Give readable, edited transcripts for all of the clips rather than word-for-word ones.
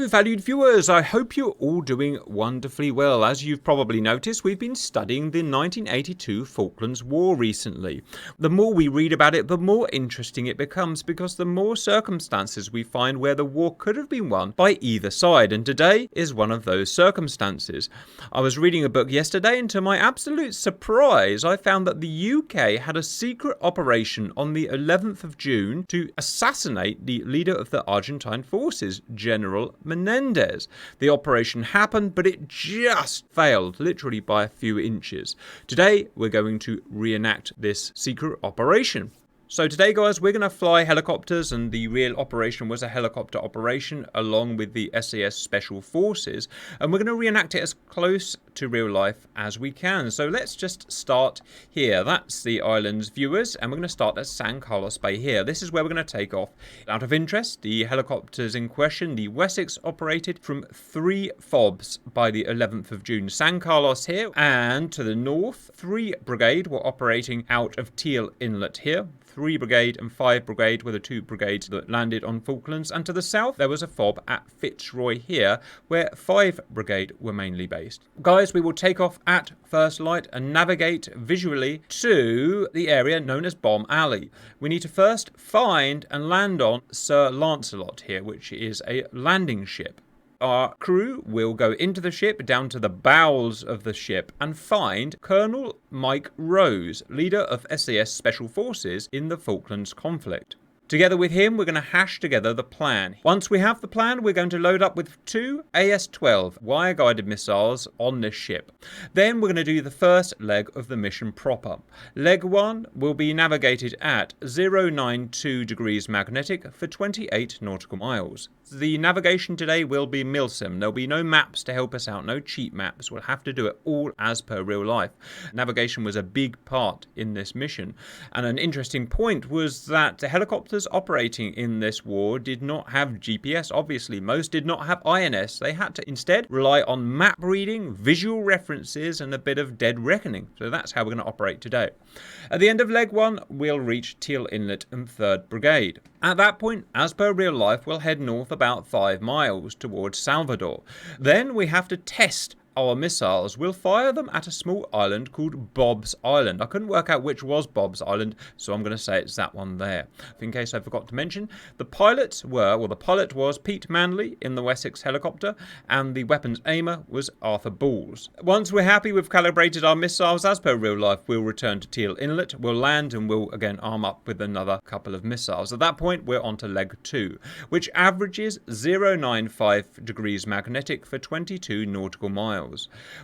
Hello valued viewers, I hope you're all doing wonderfully well. As you've probably noticed, we've been studying the 1982 Falklands War recently. The more we read about it, the more interesting it becomes, because the more circumstances we find where the war could have been won by either side, and today is one of those circumstances. I was reading a book yesterday, and to my absolute surprise, I found that the UK had a secret operation on the 11th of June to assassinate the leader of the Argentine forces, General Menendez. The operation happened, but it just failed, literally by a few inches. Today, we're going to reenact this secret operation. So today, guys, we're going to fly helicopters, and the real operation was a helicopter operation along with the SAS Special Forces, and we're going to reenact it as close to real life as we can. So let's just start here. That's the island's viewers, and we're going to start at San Carlos Bay here. This is where we're going to take off. Out of interest, the helicopters in question, the Wessex, operated from 3 FOBs by the 11th of June. San Carlos here, and to the north, 3 Brigade were operating out of Teal Inlet here. 3 Brigade and 5 Brigade were the 2 brigades that landed on Falklands, and to the south there was a FOB at Fitzroy here, where 5 Brigade were mainly based. Guys, we will take off at first light and navigate visually to the area known as Bomb Alley. We need to first find and land on Sir Lancelot here, which is a landing ship. Our crew will go into the ship, down to the bowels of the ship, and find Colonel Mike Rose, leader of SAS Special Forces in the Falklands conflict. Together with him, we're going to hash together the plan. Once we have the plan, we're going to load up with 2 AS-12 wire-guided missiles on this ship. Then we're going to do the first leg of the mission proper. Leg 1 will be navigated at 092 degrees magnetic for 28 nautical miles. The navigation today will be milsim. There'll be no maps to help us out, no cheat maps. We'll have to do it all as per real life. Navigation was a big part in this mission. And an interesting point was that the helicopters operating in this war did not have GPS. Obviously, most did not have INS. They had to instead rely on map reading, visual references, and a bit of dead reckoning. So that's how we're going to operate today. At the end of leg 1, we'll reach Teal Inlet and 3rd Brigade. At that point, as per real life, we'll head north about 5 miles towards Salvador. Then we have to test our missiles. We'll fire them at a small island called Bob's Island. I couldn't work out which was Bob's Island, so I'm going to say it's that one there. In case I forgot to mention, the pilot was Pete Manley in the Wessex helicopter, and the weapons aimer was Arthur Balls. Once we're happy we've calibrated our missiles as per real life, we'll return to Teal Inlet, we'll land, and we'll again arm up with another couple of missiles. At that point, we're on to leg 2, which averages 095 degrees magnetic for 22 nautical miles.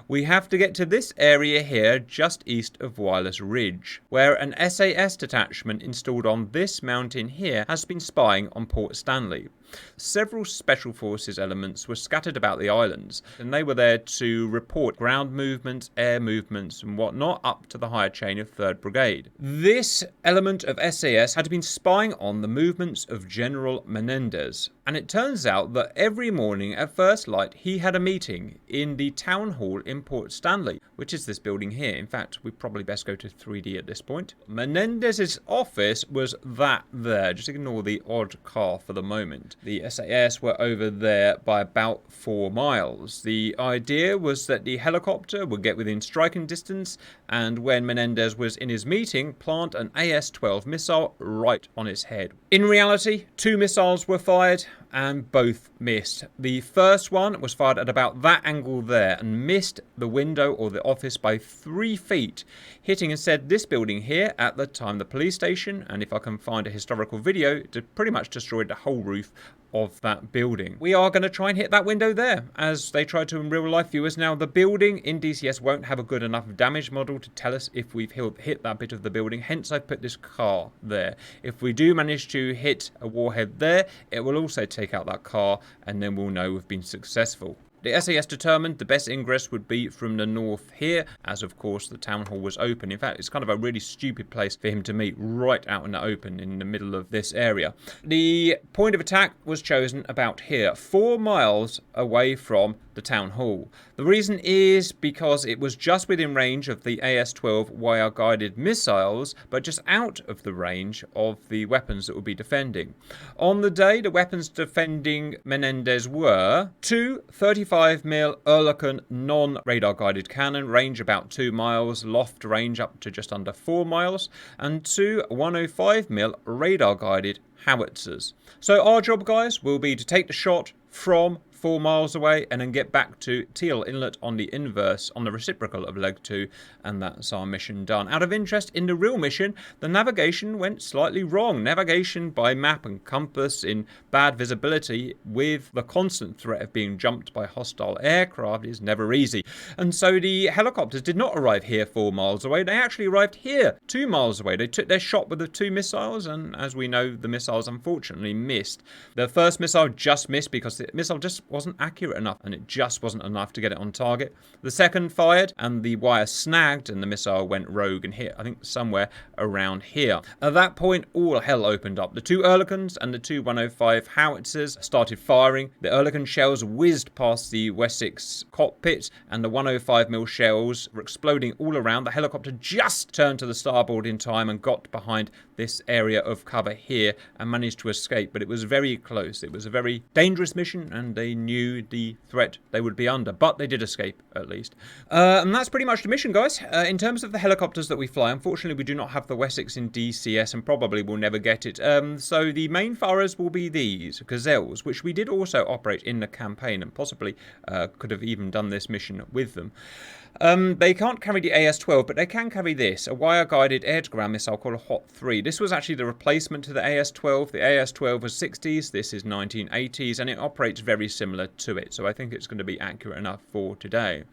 We have to get to this area here just east of Wireless Ridge, where an SAS detachment installed on this mountain here has been spying on Port Stanley. Several Special Forces elements were scattered about the islands, and they were there to report ground movements, air movements, and whatnot up to the higher chain of 3rd Brigade. This element of SAS had been spying on the movements of General Menendez, and it turns out that every morning at first light he had a meeting in the town hall in Port Stanley, which is this building here. In fact, we probably best go to 3D at this point. Menendez's office was that there. Just ignore the odd car for the moment. The SAS were over there by about 4 miles. The idea was that the helicopter would get within striking distance, and when Menendez was in his meeting, plant an AS-12 missile right on his head. In reality, 2 missiles were fired, and both missed. The first one was fired at about that angle there and missed the window or the office by 3 feet, hitting instead this building here, at the time the police station, and if I can find a historical video, it pretty much destroyed the whole roof of that building. We are going to try and hit that window there, as they tried to in real life, viewers. Now, the building in DCS won't have a good enough damage model to tell us if we've hit that bit of the building, hence I've put this car there. If we do manage to hit a warhead there, it will also take out that car, and then we'll know we've been successful. The SAS determined the best ingress would be from the north here, as of course the town hall was open. In fact, it's kind of a really stupid place for him to meet, right out in the open in the middle of this area. The point of attack was chosen about here, 4 miles away from the town hall. The reason is because it was just within range of the AS-12 wire-guided missiles, but just out of the range of the weapons that would be defending. On the day, the weapons defending Menendez were 2 35mm Oerlikon non-radar guided cannon, range about 2 miles, loft range up to just under 4 miles, and 2 105mm radar guided howitzers. So our job, guys, will be to take the shot from 4 miles away and then get back to Teal Inlet on the inverse, on the reciprocal of leg 2, and that's our mission done. Out of interest, in the real mission, the navigation went slightly wrong. Navigation by map and compass in bad visibility with the constant threat of being jumped by hostile aircraft is never easy. And so the helicopters did not arrive here 4 miles away. They actually arrived here 2 miles away. They took their shot with the 2 missiles, and as we know, the missiles unfortunately missed. The first missile just missed because the missile just wasn't accurate enough, and it just wasn't enough to get it on target. The second fired, and the wire snagged, and the missile went rogue and hit, I think, somewhere around here. At that point, all hell opened up. The 2 Oerlikons and the 2 105 howitzers started firing. The Oerlikon shells whizzed past the Wessex cockpit, and the 105mm shells were exploding all around. The helicopter just turned to the starboard in time and got behind this area of cover here and managed to escape, but it was very close. It was a very dangerous mission, and they knew the threat they would be under, but they did escape at least. And that's pretty much the mission, guys. In terms of the helicopters that we fly, unfortunately we do not have the Wessex in DCS and probably will never get it. So the main fires will be these Gazelles, which we did also operate in the campaign and possibly could have even done this mission with them. They can't carry the AS-12, but they can carry this, a wire-guided air-to-ground missile called a Hot 3. This was actually the replacement to the AS-12. The AS-12 was 60s, this is 1980s, and it operates very similar to it, so I think it's going to be accurate enough for today.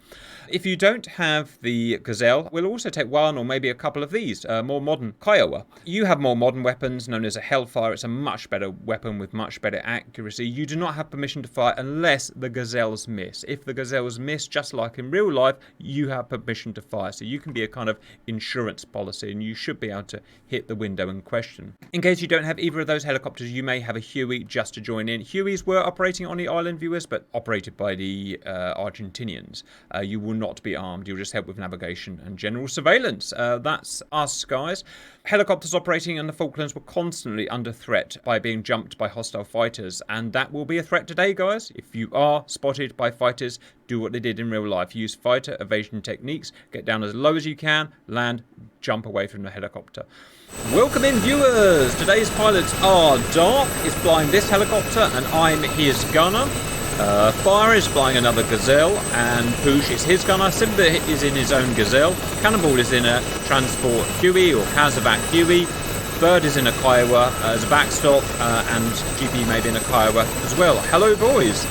If you don't have the Gazelle, we'll also take one or maybe a couple of these, more modern Kiowa. You have more modern weapons known as a Hellfire. It's a much better weapon with much better accuracy. You do not have permission to fire unless the Gazelles miss. If the Gazelles miss, just like in real life, you have permission to fire. So you can be a kind of insurance policy, and you should be able to hit the window in question. In case you don't have either of those helicopters, you may have a Huey just to join in. Hueys were operating on the island, viewers, but operated by the Argentinians. You will not be armed. You'll just help with navigation and general surveillance. That's us, guys. Helicopters operating in the Falklands were constantly under threat by being jumped by hostile fighters, and that will be a threat today, guys. If you are spotted by fighters, do what they did in real life. Use fighter evasion techniques. Get down as low as you can, land, jump away from the helicopter. Welcome in, viewers. Today's pilots are Dark is flying this helicopter, and I'm his gunner. Fire is flying another Gazelle, and Poosh is his gunner. Simba is in his own Gazelle. Cannonball is in a transport Huey or Kazavac Huey. Bird is in a Kiowa as a backstop, and GP may be in a Kiowa as well. Hello, boys.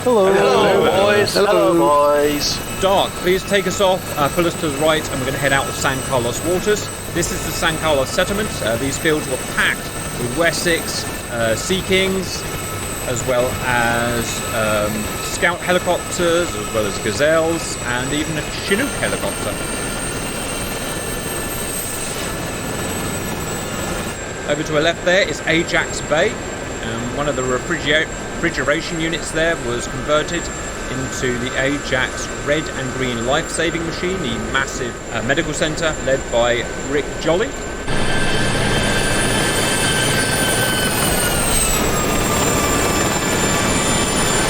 Hello. Hello, boys. Hello, boys. Dark, please take us off, pull us to the right, and we're going to head out of San Carlos waters. This is the San Carlos settlement. These fields were packed with Wessex, Sea Kings, as well as scout helicopters, as well as Gazelles, and even a Chinook helicopter. Over to our left there is Ajax Bay. One of the refrigeration units there was converted into the Ajax Red and Green Life-Saving Machine, the massive medical centre led by Rick Jolly.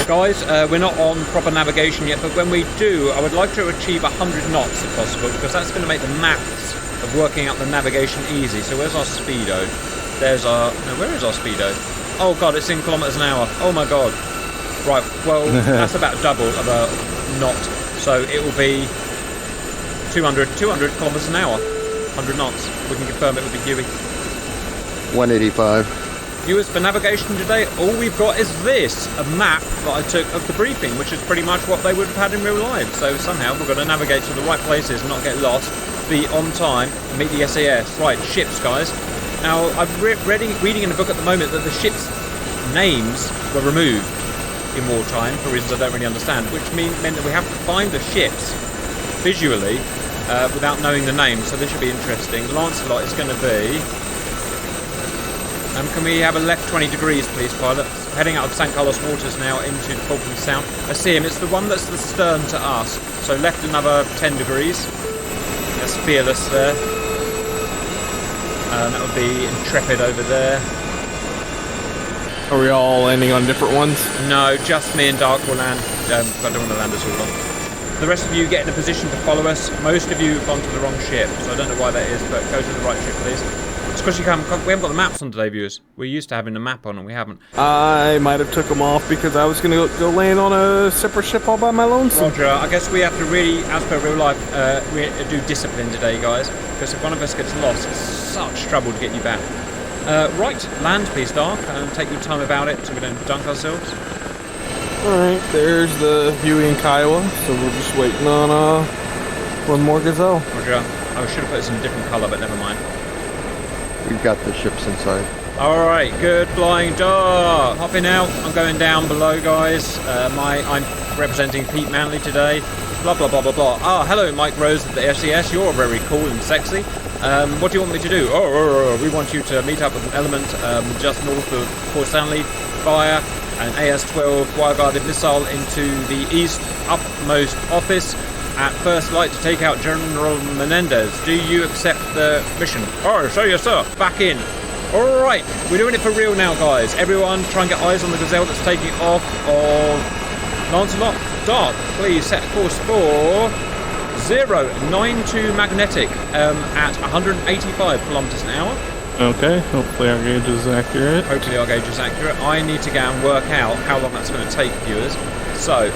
Guys, we're not on proper navigation yet, but when we do, I would like to achieve 100 knots if possible, because that's going to make the maths of working out the navigation easy. So where's our speedo? There's our... No, where is our speedo? Oh god, it's in kilometres an hour. Oh my god. Right, well, that's about double of a knot. So it will be 200 kilometres an hour. 100 knots. We can confirm it with the Huey. 185. Viewers, for navigation today, all we've got is this, a map that I took of the briefing, which is pretty much what they would have had in real life. So somehow we're going to navigate to the right places and not get lost, be on time, and meet the SAS. Right, ships, guys. Now, I'm reading in a book at the moment that the ships' names were removed. in wartime for reasons I don't really understand, which meant that we have to find the ships visually without knowing the names, so this should be interesting. Lancelot is going to be... can we have a left 20 degrees, please, pilot? Heading out of St. Carlos waters now into the Falklands Sound. I see him. It's the one that's the stern to us. So left another 10 degrees. That's Fearless there. That would be Intrepid over there. Are we all landing on different ones? No, just me and Dark will land. I don't want to land us all on. The rest of you get in a position to follow us. Most of you have gone to the wrong ship, so I don't know why that is, but go to the right ship, please. It's because we haven't got the maps on today, viewers. We're used to having a map on, and we haven't. I might have took them off because I was going to go land on a separate ship all by my lonesome. Roger. I guess we have to really, as per real life, we do discipline today, guys. Because if one of us gets lost, it's such trouble to get you back. Right, land, please, Dark, and take your time about it so we don't dunk ourselves. Alright, there's the Huey and Kiowa, so we're just waiting on one more Gazelle. Roger. I should have put this in a different colour, but never mind. We've got the ships inside. Alright, good flying Dark. Hopping out, I'm going down below, guys. I'm representing Pete Manley today. Blah, blah, blah, blah, blah. Ah, hello, Mike Rose at the SES. You're very cool and sexy. What do you want me to do? We want you to meet up with an element just north of Port Stanley, fire an AS-12 wire-guarded missile into the east upmost office at first light to take out General Menendez. Do you accept the mission? Oh, so yes, sir. Back in. Alright, we're doing it for real now, guys. Everyone try and get eyes on the Gazelle that's taking off of Lancelot. Dark, please set course for 092 magnetic at 185 kilometers an hour. Okay, hopefully our gauge is accurate. Hopefully our gauge is accurate. I need to go and work out how long that's going to take, viewers. So,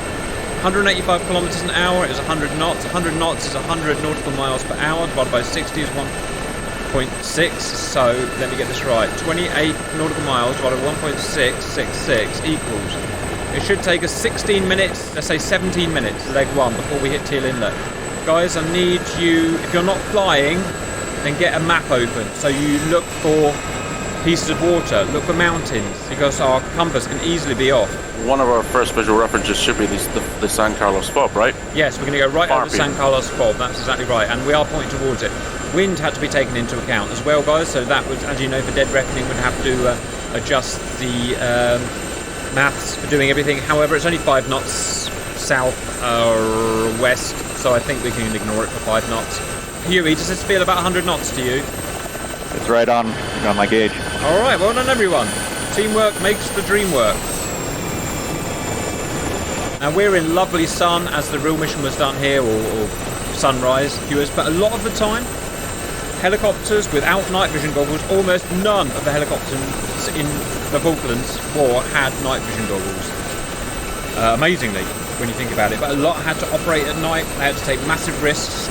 185 kilometers an hour is 100 knots. 100 knots is 100 nautical miles per hour. Divided by 60 is 1.6. So, let me get this right. 28 nautical miles divided by 1.666 equals... It should take us 16 minutes, let's say 17 minutes, leg one, before we hit Teal Inlet. Guys, I need you, if you're not flying, then get a map open. So you look for pieces of water, look for mountains, because our compass can easily be off. One of our first visual references should be the San Carlos fob, right? Yes, we're going to go right over the San Carlos fob, that's exactly right, and we are pointing towards it. Wind had to be taken into account as well, guys, so that would, as you know, for dead reckoning, would have to adjust the maths for doing everything. However, it's only 5 knots south west, so I think we can ignore it for 5 knots. Huey, does this feel about 100 knots to you? It's right on my gauge. Alright, well done everyone. Teamwork makes the dream work. Now we're in lovely sun as the real mission was done here, or sunrise, viewers, but a lot of the time helicopters without night vision goggles, almost none of the helicopters in the Falklands War had night vision goggles. Amazingly, when you think about it, but a lot had to operate at night. They had to take massive risks.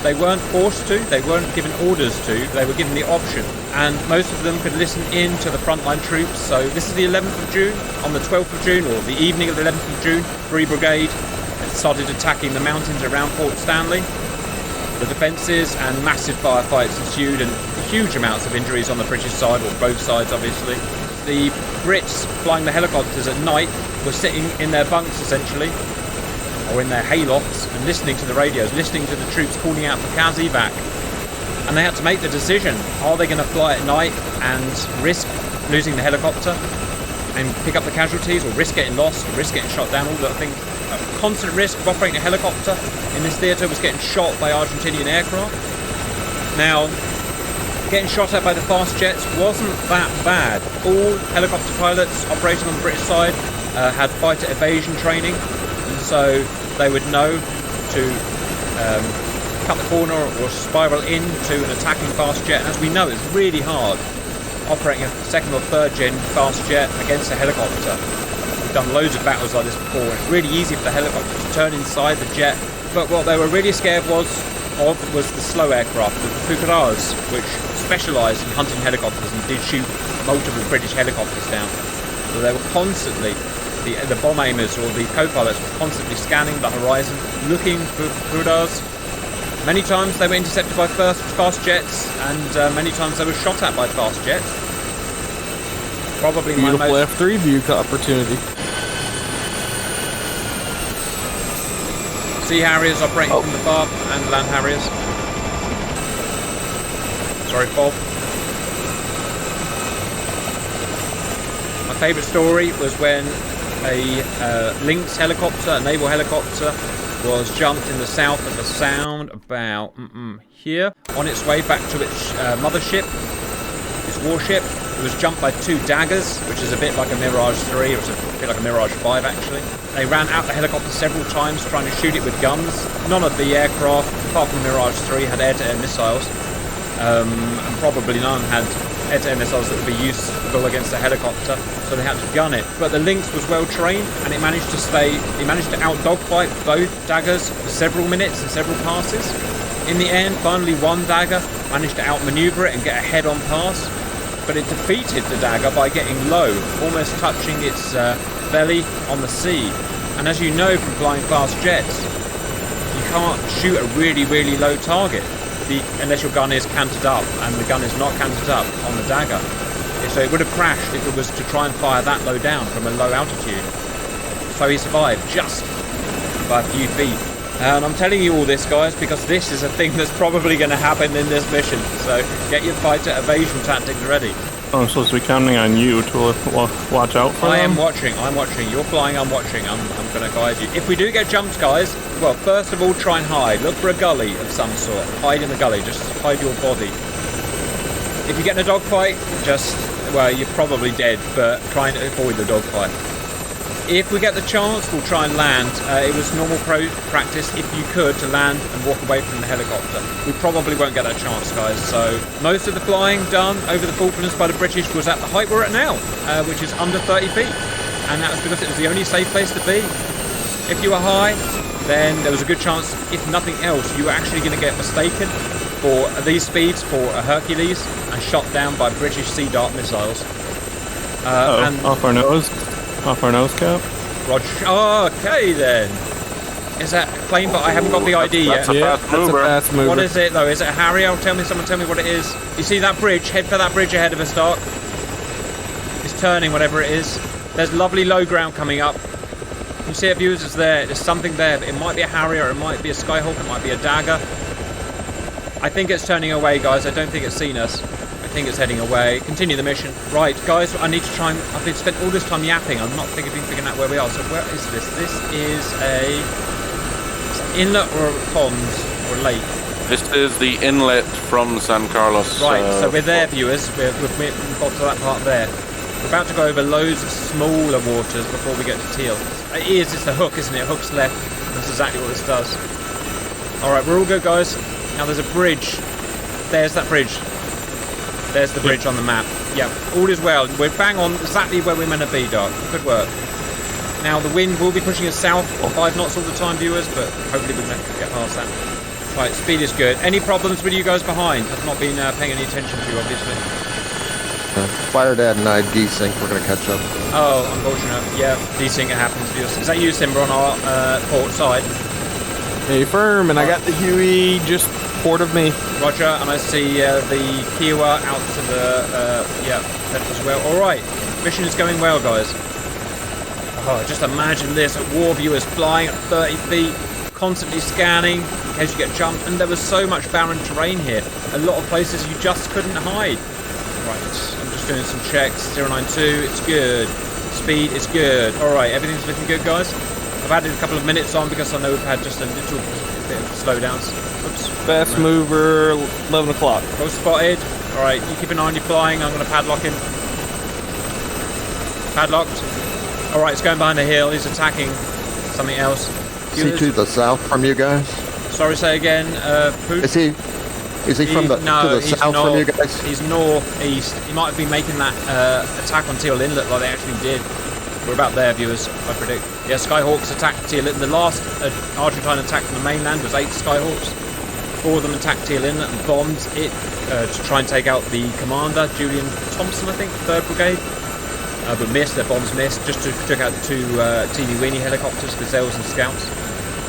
They weren't forced to, they weren't given orders to, they were given the option, and most of them could listen in to the frontline troops. So this is the 11th of June. On the 12th of June, or the evening of the 11th of June, 3 Brigade started attacking the mountains around Port Stanley. The defences and massive firefights ensued, and huge amounts of injuries on the British side, or both sides obviously. The Brits flying the helicopters at night were sitting in their bunks essentially, or in their haylofts, and listening to the radios, listening to the troops calling out for CAS evac. And they had to make the decision, are they going to fly at night and risk losing the helicopter and pick up the casualties, or risk getting lost, or risk getting shot down, all the things. A constant risk of operating a helicopter in this theatre was getting shot by Argentinian aircraft. Now, getting shot at by the fast jets wasn't that bad. All helicopter pilots operating on the British side had fighter evasion training, and so they would know to cut the corner or spiral into an attacking fast jet. And as we know, it's really hard operating a second or third gen fast jet against a helicopter. We've done loads of battles like this before, and it's really easy for the helicopter to turn inside the jet. But what they were really scared was the slow aircraft, the Fukaras, which specialised in hunting helicopters and did shoot multiple British helicopters down. So they were constantly, the bomb aimers or the co-pilots were constantly scanning the horizon, looking for Fukaras. Many times they were intercepted by fast jets, and many times they were shot at by fast jets. Probably beautiful my most F3 view opportunity. Sea Harriers operating from the bar and Land Harriers. Sorry, Bob. My favourite story was when a Lynx helicopter, a naval helicopter, was jumped in the south of the Sound about here, on its way back to its mothership, its warship. It was jumped by 2 daggers, which is a bit like a Mirage 3, or it's a bit like a Mirage 5 actually. They ran out the helicopter several times trying to shoot it with guns. None of the aircraft, apart from Mirage 3, had air-to-air missiles, and probably none had air-to-air missiles that would be useful against a helicopter, so they had to gun it. But the Lynx was well trained, and it managed to out-dogfight both daggers for several minutes and several passes. In the end, finally one dagger managed to outmaneuver it and get a head-on pass, but it defeated the dagger by getting low, almost touching its belly on the sea. And as you know from flying fast jets, you can't shoot a really, really low target unless your gun is canted up, and the gun is not canted up on the dagger. So it would have crashed if it was to try and fire that low down from a low altitude. So he survived just by a few feet. And I'm telling you all this, guys, because this is a thing that's probably going to happen in this mission. So get your fighter evasion tactics ready. I'm supposed to be counting on you to watch out for them? I'm watching. You're flying, I'm watching. I'm going to guide you. If we do get jumped, guys, well, first of all, try and hide. Look for a gully of some sort. Hide in the gully. Just hide your body. If you get in a dogfight, well, you're probably dead, but try and avoid the dogfight. If we get the chance, we'll try and land. It was normal practice, if you could, to land and walk away from the helicopter. We probably won't get that chance, guys. So most of the flying done over the Falklands by the British was at the height we're at now, which is under 30 feet. And that was because it was the only safe place to be. If you were high, then there was a good chance, if nothing else, you were actually going to get mistaken for these speeds for a Hercules and shot down by British Sea Dart missiles. And off our nose? Off our nose cap? Roger. Oh, okay then. Is that a plane? But I haven't got the ID yet. That's a fast mover. What is it though? Is it a Harrier? Someone tell me what it is. You see that bridge? Head for that bridge ahead of us, Dark. It's turning, whatever it is. There's lovely low ground coming up. You see it, viewers? It's there. There's something there. It might be a Harrier. It might be a Skyhawk. It might be a Dagger. I think it's turning away, guys. I don't think it's seen us. I think it's heading away. Continue the mission. Right, guys, I need to try and... I've been spent all this time yapping. I'm not figuring out where we are. So where is this? This is it's an inlet or a pond or a lake. This is the inlet from San Carlos. Right, so we're there, viewers. We've got to that part there. We're about to go over loads of smaller waters before we get to Teal. It's the hook, isn't it? Hook's left. That's exactly what this does. Alright, we're all good, guys. Now there's a bridge. There's that bridge. There's the bridge on the map. Yeah, all is well. We're bang on exactly where we're meant to be, Doc. Good work. Now, the wind will be pushing us south 5 knots all the time, viewers, but hopefully we can get past that. Right, speed is good. Any problems with you guys behind? I've not been paying any attention to you, obviously. Fire Dad and I desync. We're going to catch up. Oh, unfortunate. Yeah, desync, it happens, viewers. Is that you, Simba, on our port side? Hey, firm, and I got the Huey just port of me. Roger, and I see the Kiowa out to the, left as well. Alright, mission is going well, guys. Oh, just imagine this, war viewers flying at 30 feet, constantly scanning in case you get jumped, and there was so much barren terrain here. A lot of places you just couldn't hide. Right, I'm just doing some checks. 092, it's good. Speed is good. Alright, everything's looking good, guys. I've added a couple of minutes on because I know we've had just a little bit of slowdowns. Oops. Fast mover, 11 o'clock. Well spotted. Alright, you keep an eye on your flying. I'm going to padlock him. Padlocked. Alright, it's going behind the hill. He's attacking something else. Is he to the south from you guys? Sorry, say again. Poot? Is he from the, no, to the south north, from you guys? He's northeast. He might have been making that attack on Teal Inlet like they actually did. We're about there, viewers, I predict. Yeah, Skyhawks attacked Teal Inlet. The last Argentine attack from the mainland was 8 Skyhawks. 4 of them attacked Teal Inlet and bombed it to try and take out the commander, Julian Thompson, I think, 3rd Brigade. But missed, their bombs missed. Just took out 2 TV Weenie helicopters, Gazelles and Scouts.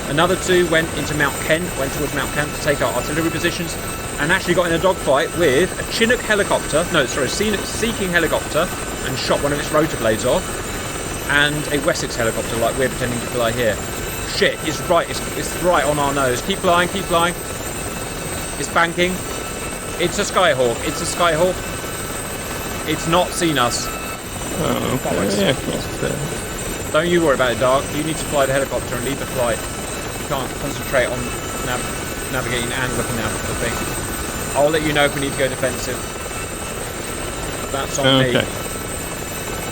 Another 2 went into Mount Kent, went towards Mount Kent to take out artillery positions, and actually got in a dogfight with a Chinook helicopter, Seeking helicopter, and shot one of its rotor blades off. And a Wessex helicopter like we're pretending to fly here. shit, it's right on our nose. Keep flying, keep flying. It's banking. It's a Skyhawk, it's a Skyhawk. It's not seen us. Oh, okay. Yeah, Don't you worry about it, Dark. You need to fly the helicopter and lead the flight. You can't concentrate on navigating and looking out for the thing. I'll let you know if we need to go defensive. That's on me.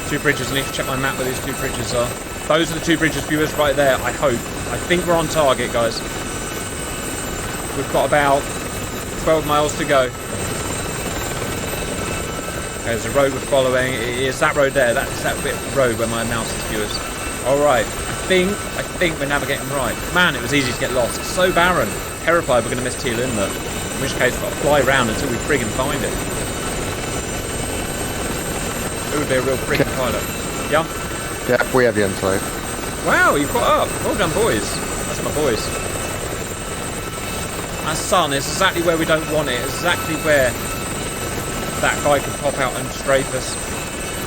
2 bridges. I need to check my map where these 2 bridges are. Those are the 2 bridges, viewers, right there, I hope. I think we're on target, guys. We've got about 12 miles to go. There's a road we're following. It's that road there. That's that bit of road where my mouse is, viewers. Alright. I think we're navigating right. Man, it was easy to get lost. It's so barren. Terrified we're going to miss Teal Inlet. In which case, we've got to fly around until we friggin' find it. It would be a real friggin' pilot. Yeah? Yeah, we have you inside. Wow, you've got up. Well done, boys. That's my boys. That sun is exactly where we don't want it. It's exactly where that guy could pop out and strafe us.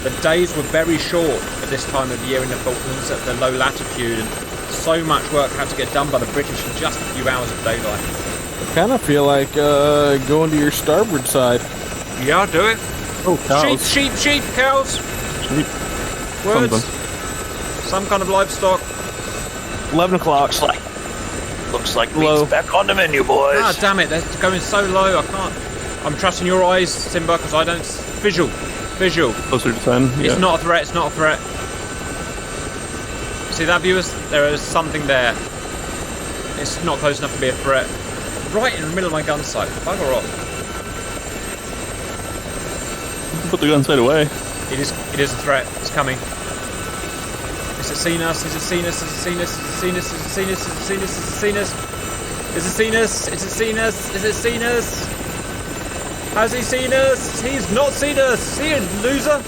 The days were very short at this time of year in the Falklands at the low latitude, and so much work had to get done by the British in just a few hours of daylight. I kind of feel like going to your starboard side. Yeah, do it. Oh, cows. Sheep, cows. Sheep. Words. Something. Some kind of livestock. 11 o'clock. Looks like Low. meat's back on the menu, boys. Ah, damn it, they're going so low, I can't. I'm trusting your eyes, Simba, because I don't... Visual. Closer to 10. It's not a threat, it's not a threat. See that, viewers? There is something there. It's not close enough to be a threat. Right in the middle of my gun sight. Bugger off. Put the gun sight away. It is a threat. It's coming. Is it seen us? Is it seen us? Is it seen us? Is it seen us? Is it seen us? Is it seen us? Is it seen us? Is it seen us? Is it seen us? Is it seen us? Has he seen us? He's not seen us! See you, loser!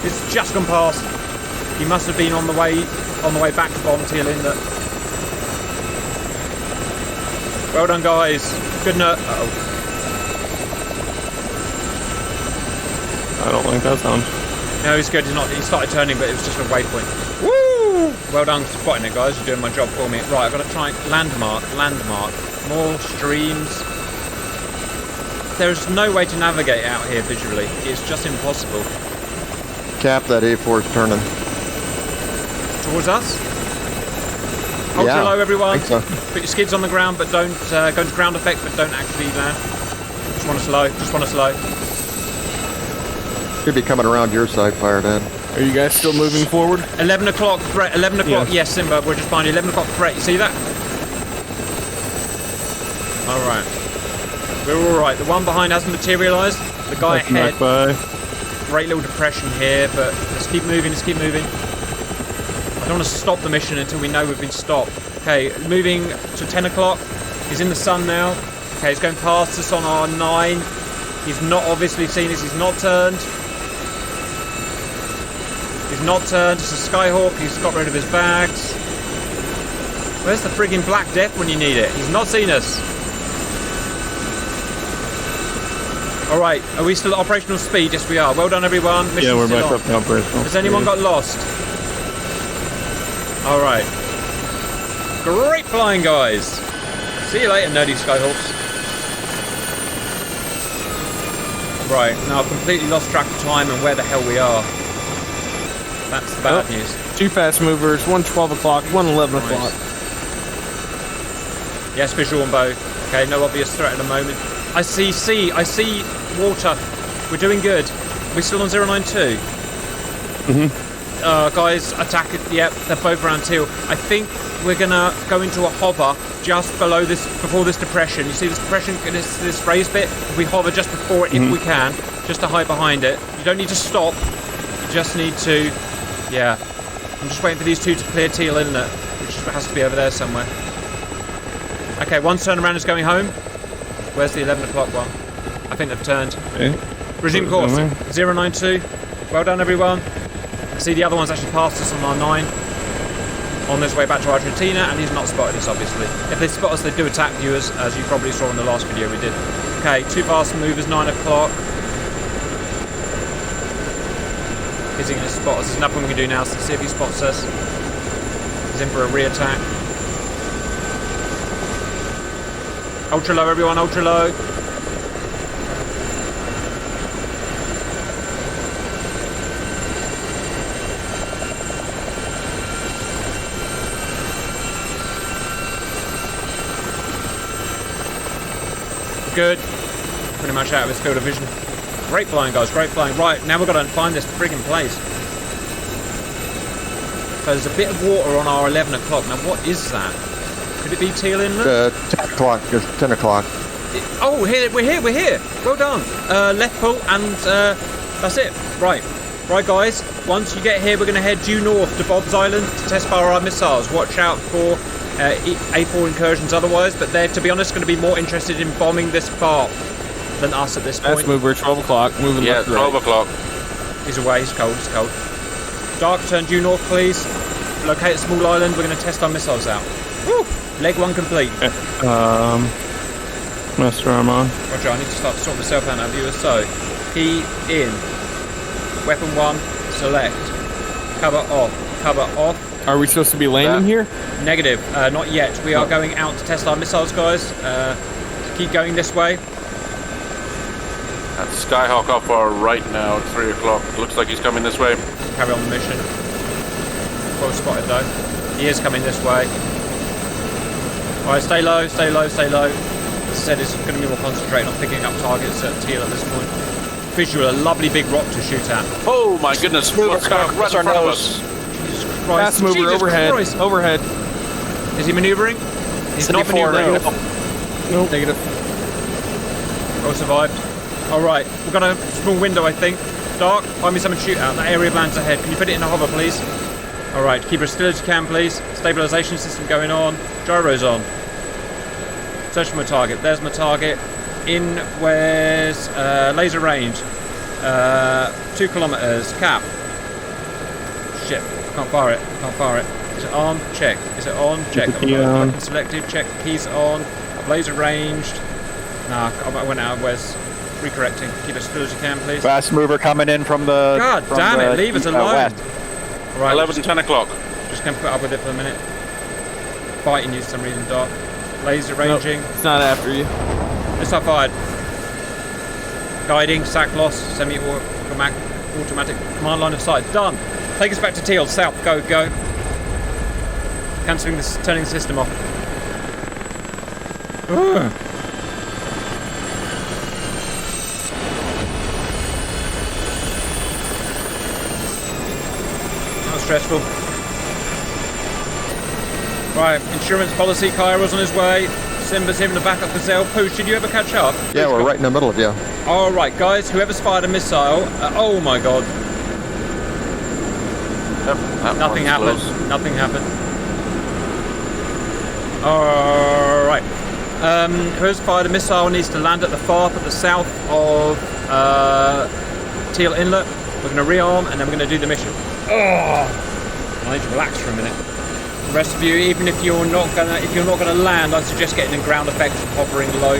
It's just gone past. He must have been on the way back to bomb Teal Inlet. Well done, guys. Good night. Uh-oh. I don't like that sound. No, he's good. He's not. He started turning, but it was just a waypoint. Woo! Well done for spotting it, guys. You're doing my job for me. Right, I've got to try landmark. More streams. There's no way to navigate out here visually. It's just impossible. Cap, that A4 is turning. Towards us? Hold Yeah, low, everyone. I think so. Put your skids on the ground, but don't go into ground effect, but don't actually land. Just want to slow. Should be coming around your side, Fire Dad. Are you guys still moving forward? 11 o'clock threat. 11 o'clock. Yeah. Yes, Simba. We're just finding 11 o'clock threat. You see that? All right. We're all right. The one behind hasn't materialised. The guy ahead. Great little depression here, but let's keep moving. I don't want to stop the mission until we know we've been stopped. Okay, moving to 10 o'clock. He's in the sun now. Okay, he's going past us on our 9. He's not obviously seen us. He's not turned. It's a Skyhawk. He's got rid of his bags. Where's the friggin' Black Death when you need it? He's not seen us. Alright, are we still at operational speed? Yes, we are. Well done, everyone. Mission's Yeah, we're still back on. up to operational. Has anyone got lost? Alright. Great flying, guys. See you later, nerdy Skyhawks. Right, now I've completely lost track of time and where the hell we are. That's the bad news. 2 fast movers, 1 12 o'clock, 1 11 o'clock. Yes, visual on both. Okay, no obvious threat at the moment. I see sea. I see water. We're doing good. We're still on 092. Guys, attack it. Yep, they're both around Teal. I think we're gonna go into a hover just below this, before this depression. You see this depression, this raised bit? If we hover just before it, if we can, just to hide behind it. You don't need to stop. You just need to, yeah. I'm just waiting for these 2 to clear Teal Inlet, which has to be over there somewhere. Okay, one turnaround is going home. Where's the 11 o'clock one? I think they've turned. Okay. Resume course. 092. Well done, everyone. I see the other one's actually passed us on our 9. On this way back to Argentina, and he's not spotted us, obviously. If they spot us, they do attack, viewers, as you probably saw in the last video we did. Okay, 2 fast movers, 9 o'clock. Is he going to spot us? There's nothing we can do now, so see if he spots us. He's in for a re-attack. Ultra low, everyone, ultra low. Good. Pretty much out of his field of vision. Great flying, guys. Great flying. Right, now we've got to find this friggin' place. So there's a bit of water on our 11 o'clock. Now, what is that? Could it be Teal Inlet? 10 o'clock. It's 10 o'clock. Oh, we're here. Well done. Left pull, and that's it. Right, guys. Once you get here, we're going to head due north to Bob's Island to test fire our missiles. Watch out for A4 incursions otherwise, but they're, to be honest, going to be more interested in bombing this far than us at this point. Let's move. We're 12 o'clock. Moving left. 12 o'clock. He's away. He's cold. Dark, turn due north, please. Locate a small island. We're going to test our missiles out. Woo! Leg one complete. Master arm on. Roger, I need to start to sort myself out now, viewers. So, key in. Weapon one, select. Cover off. Are we supposed to be landing here? Negative, not yet. We are going out to test our missiles, guys. Keep going this way. That's Skyhawk off our right now at 3 o'clock. Looks like he's coming this way. Carry on the mission. Well spotted though. He is coming this way. Alright, stay low. As I said, it's going to be more concentrated on picking up targets at Teal at this point. Visual, a lovely big rock to shoot at. Oh my goodness! What's right in front of us? Jesus Christ. Fast mover Jesus overhead. Christ. Overhead. Is he manoeuvring? He's not manoeuvring. Nope. Negative. Well survived. Alright, we've got a small window, I think. Dark, find me something to shoot at. That area of land's ahead. Can you put it in a hover, please? Alright, keep it as still as you can, please. Stabilization system going on. Gyro's on. Search for my target. There's my target. In where's laser range. 2 kilometers. Cap. Shit. Can't fire it. Is it on? Check. Is it on? Check. Weapon selected. Check. Keys on. Laser ranged. Nah, I went out of Wes. Recorrecting. Keep it as still as you can, please. Fast mover coming in from the. God damn it! Leave us alone. West. Right, 11 and 10 o'clock. Just gonna put up with it for a minute. Fighting you for some reason, Dark. Laser ranging. Nope, it's not after you. It's not fired. Guiding, sack loss, semi-automatic command line of sight. Done. Take us back to Teal, south. Go. Cancelling this, turning the system off. Ugh. That was stressful. Right, insurance policy, Kairos on his way. Simba's here in the backup for Zell. Pooch, did you ever catch up? Yeah, we're right in the middle of you. Alright, guys, whoever's fired a missile. Oh my god. Yep, Nothing happened. Alright. Whoever's fired a missile needs to land at the FARP at the south of Teal Inlet. We're going to rearm and then we're going to do the mission. Oh, I need to relax for a minute. The rest of you, even if you're not gonna land, I suggest getting in ground effects and hovering low.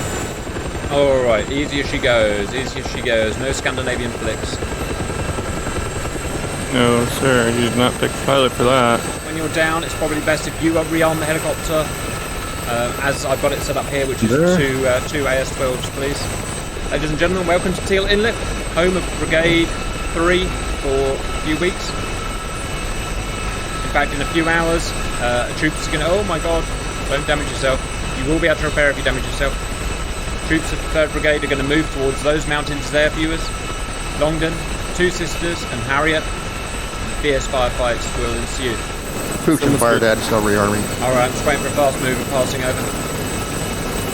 Alright, easy as she goes. No Scandinavian flicks. No, sir. You did not pick the pilot for that. When you're down, it's probably best if you rearm the helicopter, as I've got it set up here, which is two AS-12s, please. Ladies and gentlemen, welcome to Teal Inlet, home of Brigade 3 for a few weeks. In fact, in a few hours, troops are going to... Oh my god, don't damage yourself. You will be able to repair if you damage yourself. Troops of the 3rd Brigade are going to move towards those mountains there, viewers. Longdon, Two Sisters, and Harriet. Fierce firefights will ensue. Pooch and Fire Dad still rearming. Alright, I'm just waiting for a fast move and passing over.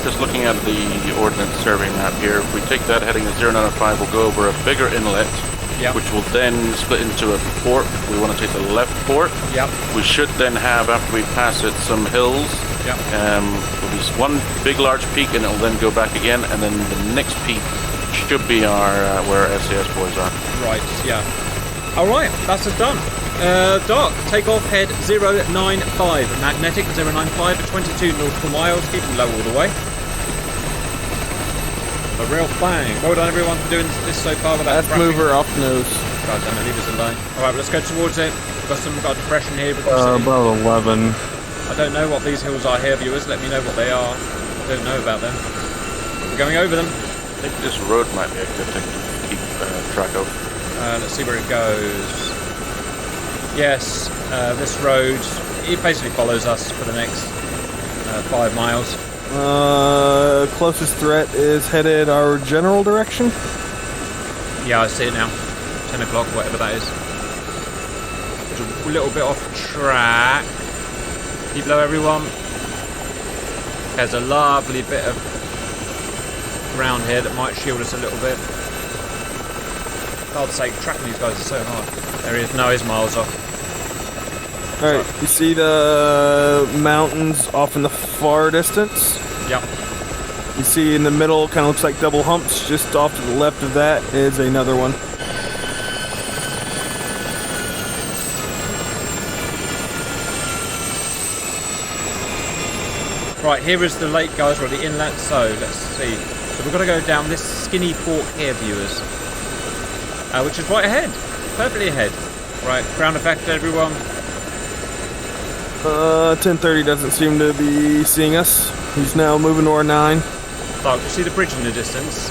Just looking at the ordnance survey map here, if we take that heading to 095, we'll go over a bigger inlet, which will then split into a port. We want to take the left port. We should then have, after we pass it, some hills. There'll be one big large peak and it'll then go back again, and then the next peak should be our where our SAS boys are. Right, yeah. Alright, that's us done. Dark, take off head 095. Magnetic 095 at 22 nautical miles, keeping low all the way. A real bang. Well done everyone for doing this so far without Fast mover off nose. God damn it, leave us alone. Alright, let's go towards it. We've got a depression here. About 11. I don't know what these hills are here, viewers. Let me know what they are. Don't know about them. We're going over them. I think this road might be a good thing to keep track of. Let's see where it goes. Yes, this road, it basically follows us for the next 5 miles. Closest threat is headed our general direction. Yeah, I see it now. 10 o'clock, whatever that is. It's a little bit off track. Keep low, everyone. There's a lovely bit of ground here that might shield us a little bit. For God's sake, tracking these guys is so hard. There he is. No, he's miles off. Alright, you see the mountains off in the far distance? Yep. You see in the middle, kind of looks like double humps. Just off to the left of that is another one. Right, here is the lake, guys, or the inlet. So, let's see. So we've got to go down this skinny fork here, viewers. Which is right ahead. Perfectly ahead. Right, ground effect, everyone. 1030 doesn't seem to be seeing us. He's now moving to our 9. So, you see the bridge in the distance?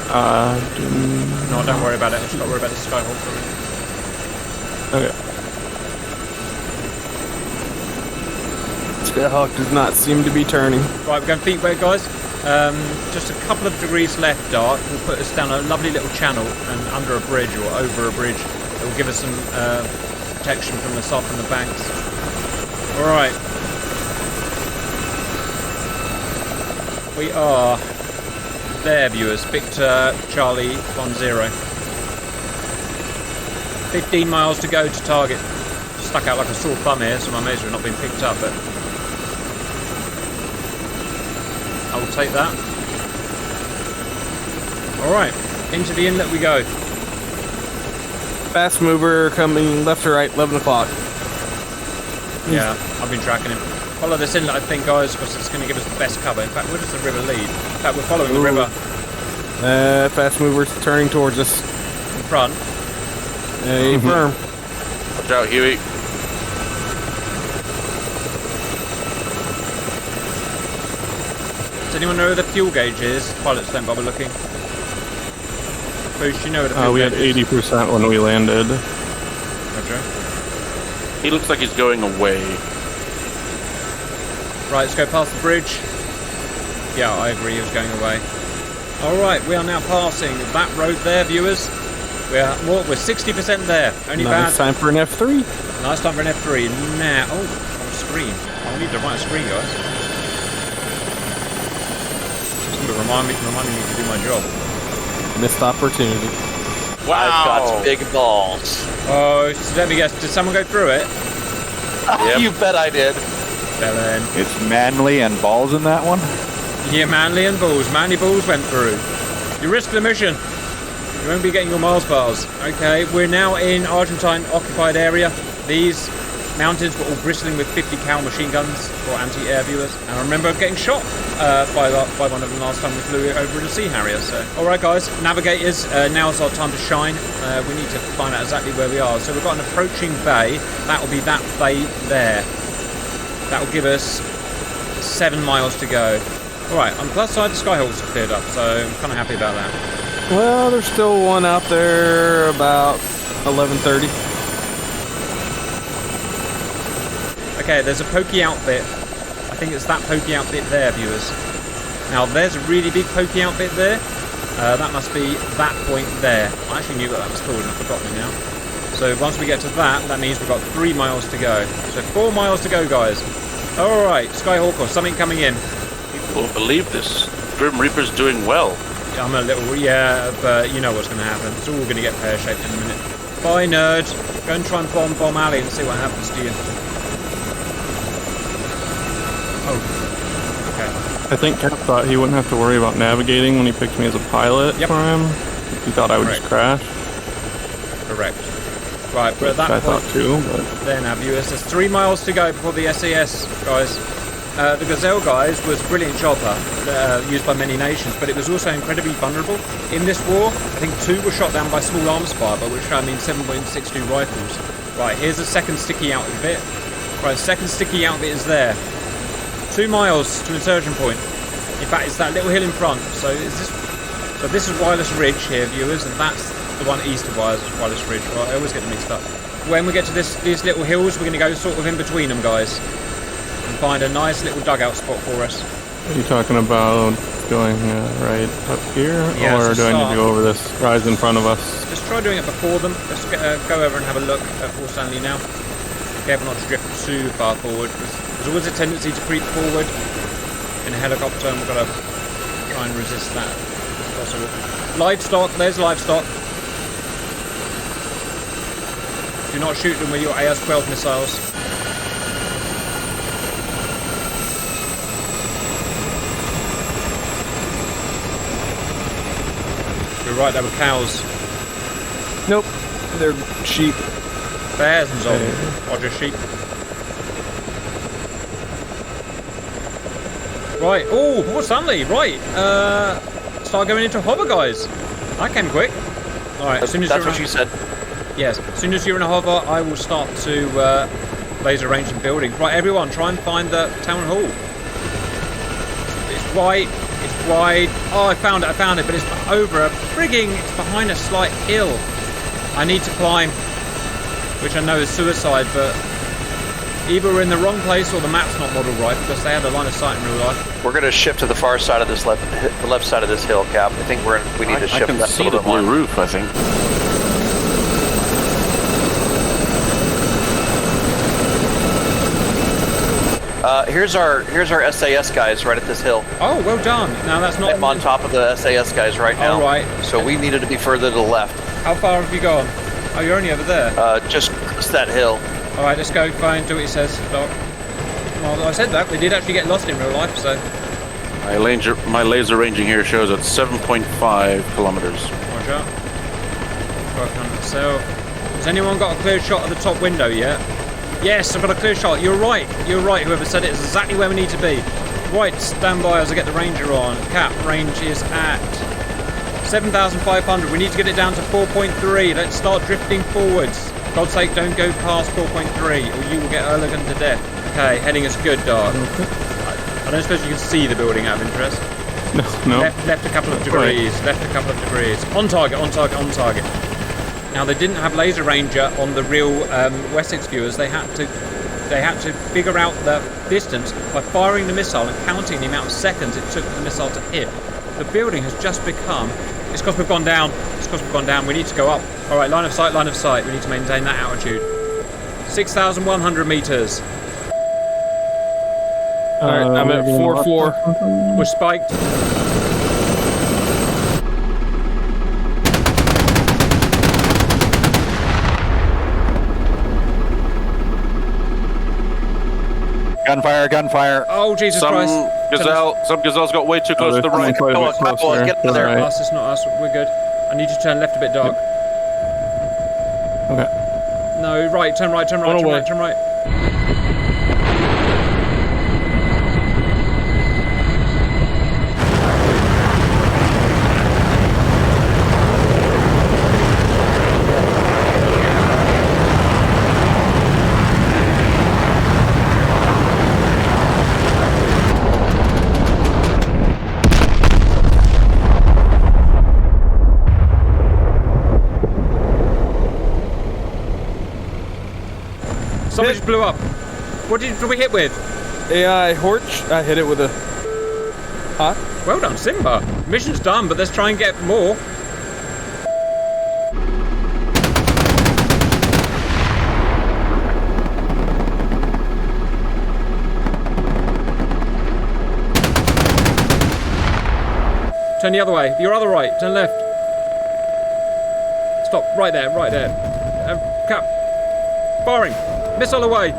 No, don't worry about it. I just got to worry about the Skyhawk for a minute. Okay. Skyhawk does not seem to be turning. Right, we're going feet wet, guys. Just a couple of degrees left dark will put us down a lovely little channel and under a bridge or over a bridge. It will give us some protection from the south and the banks. Alright. We are there, viewers. Victor Charlie 10. 15 miles to go to target. Stuck out like a sore thumb here, so my mates have not been picked up, but I will take that. Alright, into the inlet we go. Fast mover coming left to right, 11 o'clock. Yeah, I've been tracking him. Follow this inlet, I think, guys, because it's going to give us the best cover. In fact, where does the river lead? In fact, we're following the river. Fast mover's turning towards us. In front. Firm. Watch out, Huey. Does anyone know where the fuel gauge is? Pilots don't bother looking. Boosh, you know where the fuel We gauge had is? 80% when we landed. Roger. He looks like he's going away. Right, let's go past the bridge. Yeah, I agree, he was going away. Alright, we are now passing that road there, viewers. We're 60% there. Only Nice time for an F3. Nice time for an F3. Now, on a screen. I need the right screen, guys. Just to reminding me to do my job. Missed opportunity. Wow. I've got some big balls. Oh, so let me guess. Did someone go through it? Yep. You bet I did. Then. It's Manly and Balls in that one? Yeah, Manly and Balls. Manly Balls went through. You risk the mission. You won't be getting your Mars bars. Okay, we're now in Argentine occupied area. These mountains were all bristling with 50 cal machine guns for anti-air viewers. And I remember getting shot by one of them last time we flew over in a Sea Harrier. So, all right, guys, navigators. Now's our time to shine. We need to find out exactly where we are. So we've got an approaching bay. That will be that bay there. That will give us 7 miles to go. All right, on the plus side, the Skyhawks have cleared up, so I'm kind of happy about that. Well, there's still one out there about 11:30. Okay, there's a pokey outfit. I think it's that pokey outfit there, viewers. Now, there's a really big pokey outfit there. That must be that point there. I actually knew what that was called and I've forgotten it now. So once we get to that means we've got 3 miles to go. So 4 miles to go, guys. All right, Skyhawk or something coming in. People won't believe this. Grim Reaper's doing well. I'm a little, yeah, but you know what's going to happen. It's all going to get pear-shaped in a minute. Bye, nerd. Go and try and bomb Alley and see what happens to you. Oh, okay. I think Cap thought he wouldn't have to worry about navigating when he picked me as a pilot for him. He thought I would just crash. Correct. Right, we're at that I point. thought too, but There now, viewers. There's 3 miles to go before the SAS, guys. The Gazelle, guys, was a brilliant chopper used by many nations, but it was also incredibly vulnerable. In this war, I think 2 were shot down by small arms fire, by which I mean 7.62 rifles. Right, here's the second sticky outfit. Right, second sticky outfit is there. 2 miles to insertion point. In fact, it's that little hill in front. So this is Wireless Ridge here, viewers, and that's the one east of Wireless Ridge. Right, I always get them mixed up. When we get to these little hills, we're going to go sort of in between them, guys, and find a nice little dugout spot for us. Are you talking about going right up here, Yeah, or do I need to go over this rise in front of us? Just try doing it before them. Let's go over and have a look at Port Stanley now. Careful not to drift too far forward. There's always a tendency to creep forward in a helicopter, and we've got to try and resist that if possible. Livestock, there's livestock. Do not shoot them with your AS-12 missiles. You're right, they were cows. Nope, they're sheep. Bears and so or just sheep. Right, oh, Port Stanley, right. Start going into hover, guys. That came quick. Alright, as soon as That's what you said. Yes, as soon as you're in a hover, I will start to laser range the building. Right, everyone, try and find the town hall. It's right, it's wide. Oh, I found it, but it's over a it's behind a slight hill. I need to climb, which I know is suicide, but either we're in the wrong place or the map's not modeled right, because they had a line of sight in real life. We're going to shift to the far side of this the left side of this hill, Cap. I think we need to shift I can that see a little the bit blue more. roof, I think. Here's our SAS guys right at this hill. Oh, well done. Now that's not... I'm on top of the SAS guys right now. All right. So we needed to be further to the left. How far have you gone? Oh, you're only over there. Just across that hill. All right, let's go. Fine, do what he says, Doc. Well, I said that. We did actually get lost in real life, so... My laser ranging here shows at 7.5 kilometers. Roger. Working on itself. Has anyone got a clear shot of the top window yet? Yes, I've got a clear shot. You're right. Whoever said it is exactly where we need to be. Right, stand by as I get the ranger on. Cap, range is at 7,500. We need to get it down to 4.3. Let's start drifting forwards. God's sake, don't go past 4.3 or you will get Erligan to death. Okay, heading is good, Dark. I don't suppose you can see the building out of interest. No. Left a couple of degrees. Left a couple of degrees. On target, on target, on target. Now they didn't have laser ranger on the real Wessex viewers. They had to figure out the distance by firing the missile and counting the amount of seconds it took for the missile to hit. The building has just become... It's because we've gone down. We need to go up. All right, line of sight, line of sight. We need to maintain that altitude. 6,100 meters. All right, I'm at 4-4. We're spiked. Gunfire. Oh, Jesus Christ. Some gazelles got way too close to the right. Come on, get in there. Right. It's not us. We're good. I need you to turn left a bit, Dark. Okay. No, right. Turn right. Turn right. Somebody just blew up. What did we hit with? AI Horch. I hit it with a hot. Well done, Simba. Mission's done, but let's try and get more. Turn the other way. Your other right. Turn left. Stop. Right there. Cap. Firing. Missile away.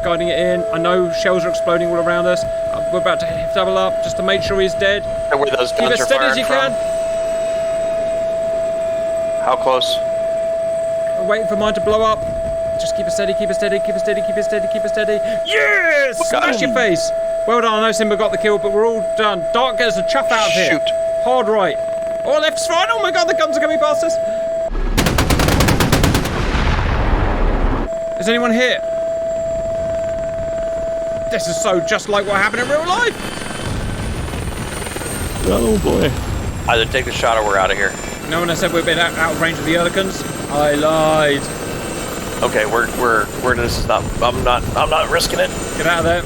Guiding it in. I know shells are exploding all around us. We're about to double up just to make sure he's dead. And where those Keep guns as are steady as firing you from. can. How close? I'm waiting for mine to blow up. Just keep it steady. Yes! Smash your face. Well done. I know Simba got the kill, but we're all done. Dark gets a chuff out of here. Shoot. Hard right. Oh, left's right. Oh my god, the guns are coming past us. Is anyone hit? This is so just like what happened in real life. Oh boy. Either take the shot or we're out of here. No one has said we've been out of range of the Earlicans. I lied. Okay, we're this is not. I'm not risking it. Get out of there.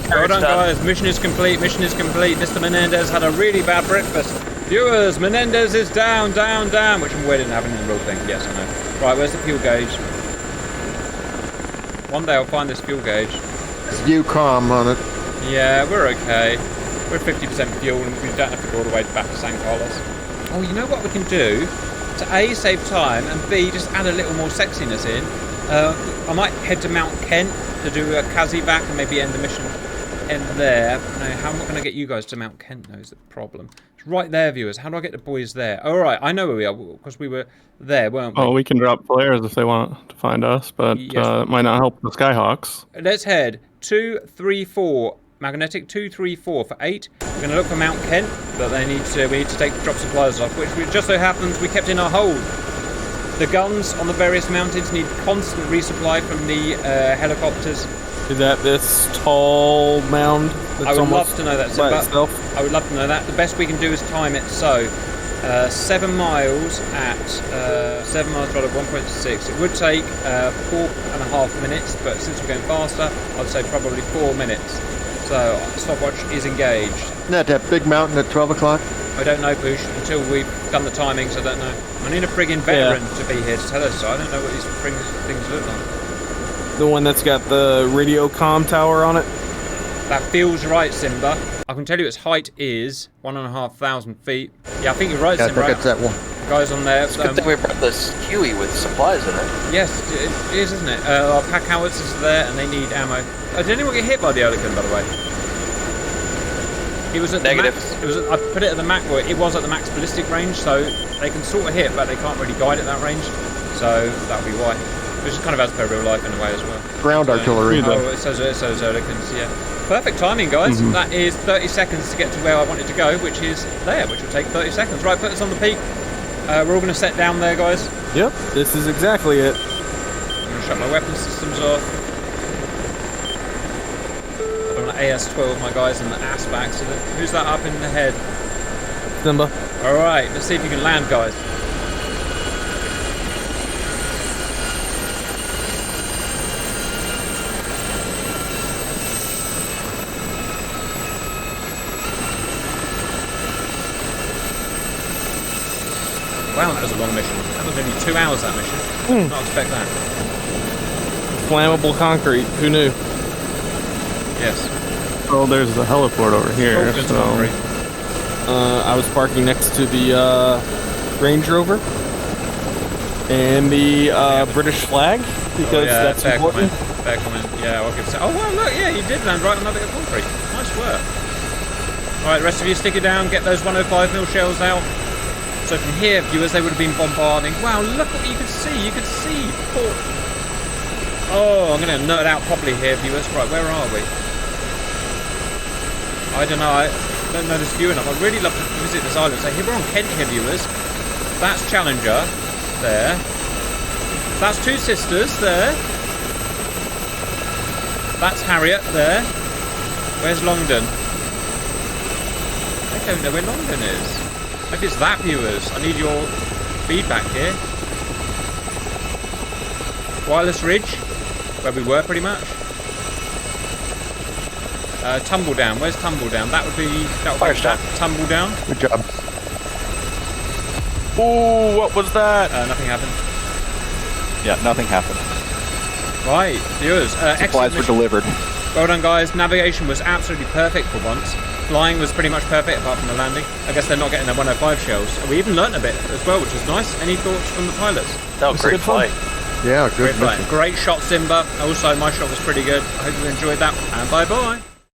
Well done, guys. Mission is complete. Mission is complete. Mr. Menendez had a really bad breakfast. Viewers, Menendez is down, down, down. Which we didn't happen in the real thing. Yes, I know. Right, where's the fuel gauge? One day I'll find this fuel gauge. It's UCOM on it. Yeah, we're okay. We're 50% fuel and we don't have to go all the way back to San Carlos. Oh, you know what we can do? To A, save time, and B, just add a little more sexiness in. I might head to Mount Kent to do a Kazi back and maybe end the mission end there. No, how am I going to get you guys to Mount Kent, though, is the problem. It's right there, viewers. How do I get the boys there? All right, I know where we are, because we were there, weren't we? Oh, we can drop flares if they want to find us, but Yes. it might not help the Skyhawks. Let's head 234. Magnetic 234 for 8. We're going to look for Mount Kent, but we need to take drop supplies off, which just so happens we kept in our hold. The guns on the various mountains need constant resupply from the helicopters. Is that this tall mound? I would love to know that, by Simba. itself? I would love to know that. The best we can do is time it. So, 7 miles at 7 miles divided by 1.6. It would take 4.5 minutes, but since we're going faster, I'd say probably 4 minutes. So, stopwatch is engaged. Isn't that big mountain at 12 o'clock? I don't know, Poosh, until we've done the timings, I don't know. I need a friggin' veteran to be here to tell us, so I don't know what these things look like. The one that's got the radio comm tower on it? That feels right, Simba. I can tell you its height is 1,500 feet. Yeah, I think you're right, Yeah, I Simba. think it's that one. Guys on there. It's a good thing we brought this Huey with supplies in it. Yes, it is, isn't it? Our pack howitzers are there, and they need ammo. Did anyone get hit by the Olicon, by the way? It was at Negative. the max. I put it at the max. Well, it was at the max ballistic range, so they can sort of hit, but they can't really guide at that range. So that'll be why. Which is kind of as per real life in a way as well. Ground artillery. Oh, so Olicons, yeah. Perfect timing, guys. That is 30 seconds to get to where I wanted to go, which is there, which will take 30 seconds. Right, put us on the peak. We're all going to set down there, guys. Yep, this is exactly it. I'm going to shut my weapon systems off. I'm going to AS-12 my guys in the ass back. So who's that up in the head? Simba. Alright, let's see if you can land, guys. Wow, that was a long mission. That was only 2 hours, that mission. Did not expect that. Flammable concrete. Who knew? Yes. Well, there's the heliport over here. Falklands So, concrete. I was parking next to the Range Rover and the British flag because that's fair important. comment. Fair comment. Yeah, I could say. Oh well, look, yeah, you did land right on that bit of concrete. Nice work. All right, the rest of you, stick it down. Get those 105mm shells out. So from here, viewers, they would have been bombarding. Wow, look what you could see. You could see Port. Oh, I'm going to nerd out properly here, viewers. Right, where are we? I don't know. I don't know this view enough. I'd really love to visit this island. So here we're on Kent here, viewers. That's Challenger there. That's Two Sisters there. That's Harriet there. Where's Longdon? I don't know where Longdon is. Maybe it's that, viewers. I need your feedback here. Wireless Ridge, where we were pretty much. Tumbledown. Where's Tumbledown? That would be Firestone. Tumbledown. Good job. Ooh, what was that? Nothing happened. Yeah, nothing happened. Right, viewers. Supplies Excellent were mission. delivered. Well done, guys. Navigation was absolutely perfect for once. Flying was pretty much perfect apart from the landing. I guess they're not getting their 105 shells. We even learnt a bit as well, which was nice. Any thoughts from the pilots? That was great flight. Yeah, Great good flight. mission. Great shot, Simba. Also, my shot was pretty good. I hope you enjoyed that. And bye-bye.